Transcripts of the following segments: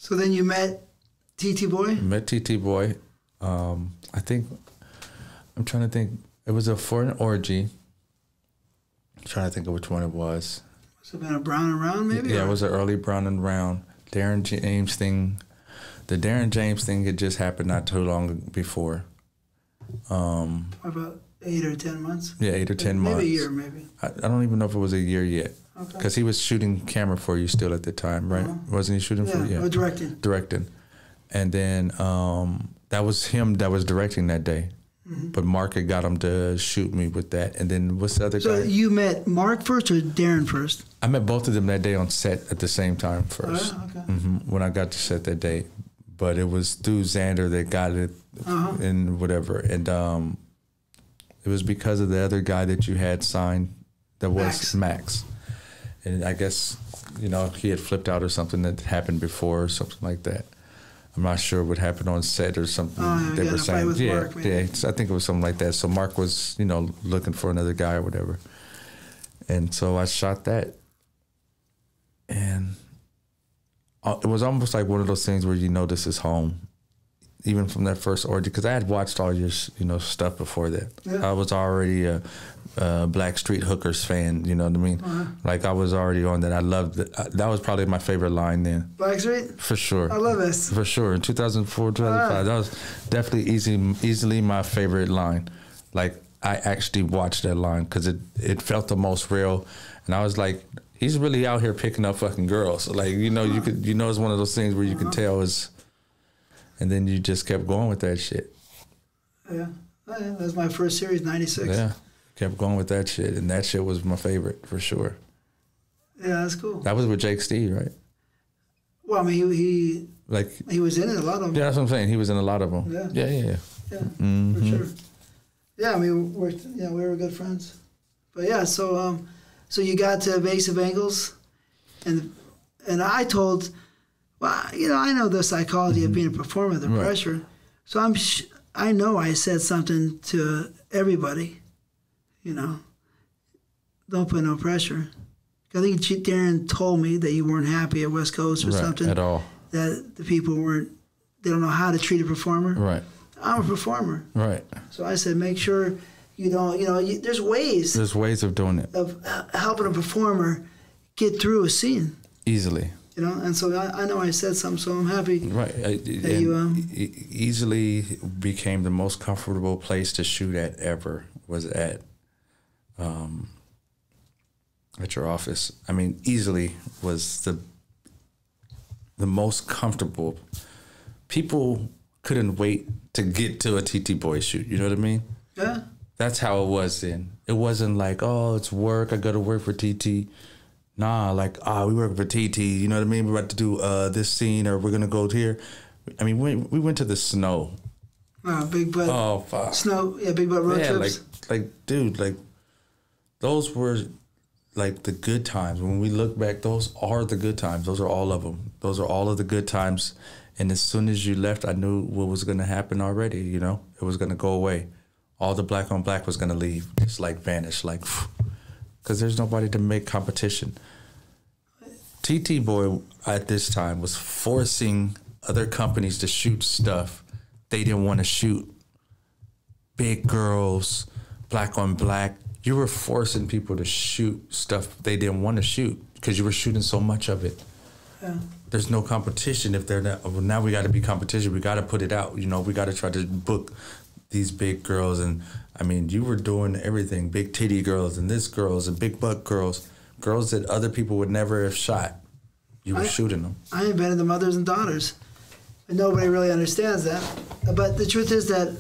So then you met TTBoy? Met TTBoy. I think, I'm trying to think, it was for an orgy. I'm trying to think of which one it was. Must have been a brown and round, maybe? Yeah, it was an early brown and round. Darren James thing. The Darren James thing had just happened not too long before. About 8 or 10 months? Yeah, 8 or 10 months. Maybe a year, maybe. I don't even know if it was a year yet. Okay. Because he was shooting camera for you still at the time, right? Wasn't he shooting for you? Yeah, or directing. Directing. And then that was him that was directing that day. But Mark had got him to shoot me with that. And then what's the other guy? So you met Mark first or Darren first? I met both of them that day on set at the same time first. Oh, okay. When I got to set that day. But it was through Xander that got it and whatever. And it was because of the other guy that you had signed that was Max. And I guess, you know, he had flipped out or something that happened before or something like that. I'm not sure what happened on set or something. They were saying, Mark, I think it was something like that. So Mark was, you know, looking for another guy or whatever. And so I shot that. And it was almost like one of those things where you know this is home. Even from that first orgy, because I had watched all your, you know, stuff before that. Yeah. I was already a Black Street Hookers fan, you know what I mean? Like I was already on that. I loved it. That was probably my favorite line then. Black Street? For sure. I love this. For sure. In 2004, 2005, that was definitely easily my favorite line. Like I actually watched that line because it felt the most real, and I was like, he's really out here picking up fucking girls. Like, you know, it's one of those things where you can tell is. And then you just kept going with that shit. Yeah. Oh, yeah. That was my first series, 96. Yeah. Kept going with that shit. And that shit was my favorite, for sure. Yeah, that's cool. That was with Jake Steve, right? Well, I mean, he was in it, a lot of them. Yeah, that's what I'm saying. He was in a lot of them. Yeah. Yeah, for sure. Yeah, I mean, we were good friends. But yeah, so you got to Evasive Angles, and I told... Well, you know, I know the psychology of being a performer, the pressure. So I know I said something to everybody, you know. Don't put no pressure. I think Darren told me that you weren't happy at West Coast or something. At all. That the people they don't know how to treat a performer. Right. I'm a performer. Right. So I said, make sure you don't, you know, there's ways. There's ways of doing it. Of helping a performer get through a scene. Easily. You know, and so I know I said something, so I'm happy. Right. That you easily became the most comfortable place to shoot at ever was at your office. I mean, easily was the most comfortable. People couldn't wait to get to a TTBoy shoot. You know what I mean? Yeah. That's how it was then. It wasn't like, oh, it's work. I got to work for TT. Nah, like, we work for TT, you know what I mean? We're about to do this scene or we're going to go here. I mean, we went to the snow. Big butt. Oh, fuck. Snow, big butt road trips. like, dude, like, those were, like, the good times. When we look back, those are the good times. Those are all of them. Those are all of the good times. And as soon as you left, I knew what was going to happen already, you know? It was going to go away. All the black on black was going to leave. Just, like, vanish, like, because there's nobody to make competition. TTBoy at this time was forcing other companies to shoot stuff they didn't want to shoot. Big girls, black on black. You were forcing people to shoot stuff they didn't want to shoot because you were shooting so much of it. Yeah. There's no competition if they're not. Well, now we got to be competition. We got to put it out. You know, we got to try to book these big girls. And I mean, you were doing everything, big titty girls and this girls and big butt girls that other people would never have shot. You were shooting them. I invented the mothers and daughters. And nobody really understands that. But the truth is that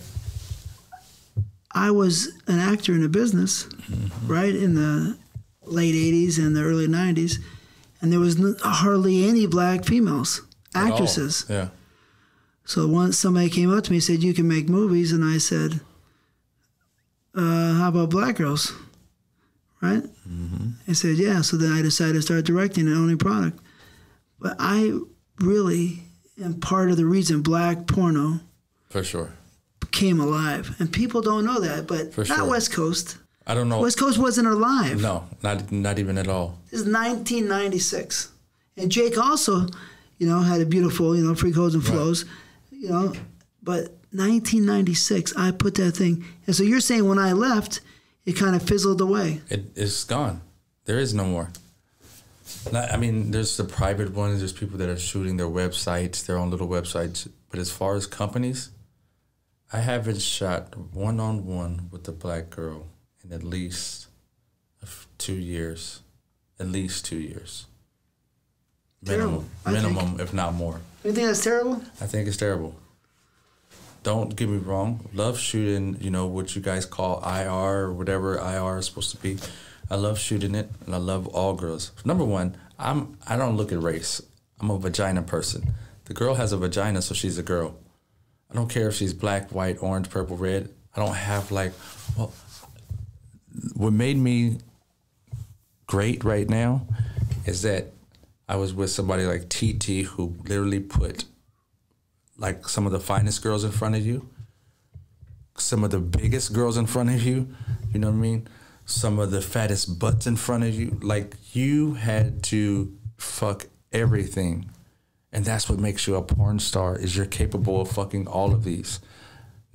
I was an actor in a business, right, in the late 80s and the early 90s. And there was hardly any black females, actresses. Yeah. So once somebody came up to me and said, you can make movies. And I said, how about black girls? Right? I said, yeah. So then I decided to start directing and owning product. But I really am part of the reason black porno for sure came alive. And people don't know that, but not West Coast. I don't know. West Coast wasn't alive. No, not even at all. This is 1996. And Jake also, you know, had a beautiful, you know, free codes and flows, you know. But 1996, I put that thing. And so you're saying when I left, it kind of fizzled away. It's gone. There is no more. I mean, there's the private ones. There's people that are shooting their websites, their own little websites. But as far as companies, I haven't shot one-on-one with a black girl in at least 2 years. At least 2 years. Minimum, if not more. You think that's terrible? I think it's terrible. Don't get me wrong. Love shooting, you know, what you guys call IR or whatever IR is supposed to be. I love shooting it, and I love all girls. Number one, I don't look at race. I'm a vagina person. The girl has a vagina, so she's a girl. I don't care if she's black, white, orange, purple, red. I don't have like, well, what made me great right now is that I was with somebody like TT who literally put like some of the finest girls in front of you, some of the biggest girls in front of you, you know what I mean? Some of the fattest butts in front of you. Like, you had to fuck everything. And that's what makes you a porn star, is you're capable of fucking all of these.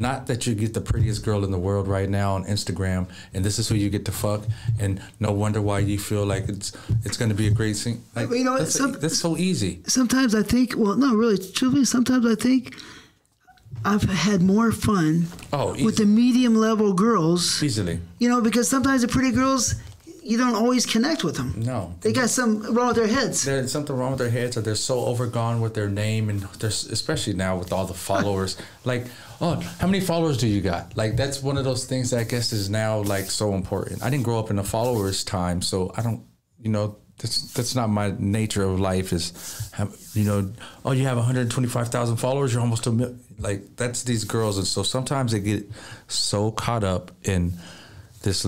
Not that you get the prettiest girl in the world right now on Instagram and this is who you get to fuck and no wonder why you feel like it's going to be a great scene. Like, you know, that's so easy. Sometimes I think, well, no, really, truly, sometimes I think I've had more fun with the medium level girls. Easily. You know, because sometimes the pretty girls, you don't always connect with them. No. They got something wrong with their heads. There's something wrong with their heads, or they're so overgone with their name, and there's, especially now with all the followers. Like, oh, how many followers do you got? Like, that's one of those things that I guess is now like so important. I didn't grow up in a followers time, so I don't, you know, that's not my nature of life is, you know, oh, you have 125,000 followers, you're almost a million. Like, that's these girls. And so sometimes they get so caught up in this,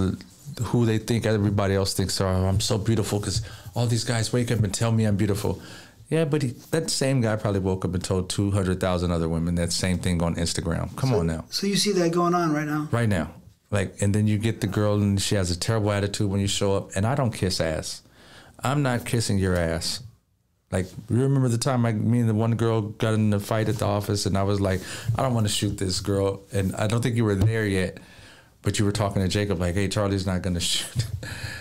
who they think everybody else thinks are. I'm so beautiful because all these guys wake up and tell me I'm beautiful. Yeah, but that same guy probably woke up and told 200,000 other women that same thing on Instagram. Come on now. So you see that going on right now? Right now. Like, and then you get the girl and she has a terrible attitude when you show up. And I don't kiss ass. I'm not kissing your ass. Like, you remember the time me and the one girl got in a fight at the office and I was like, I don't want to shoot this girl. And I don't think you were there yet. But you were talking to Jacob like, hey, Charlie's not going to shoot.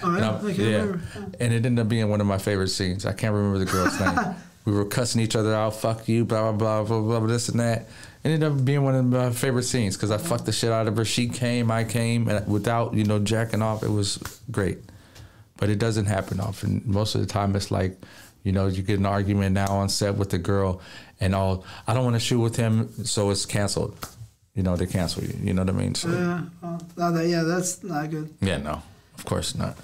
Oh, I can't remember. And it ended up being one of my favorite scenes. I can't remember the girl's name. We were cussing each other out, fuck you, blah, blah, blah, blah, blah, this and that. It ended up being one of my favorite scenes because I fucked the shit out of her. She came, I came, and without, you know, jacking off, it was great. But it doesn't happen often. Most of the time it's like, you know, you get an argument now on set with the girl and all, I don't want to shoot with him, so it's canceled. You know, they cancel you. You know what I mean? So, yeah, that's not good. Yeah, no, of course not.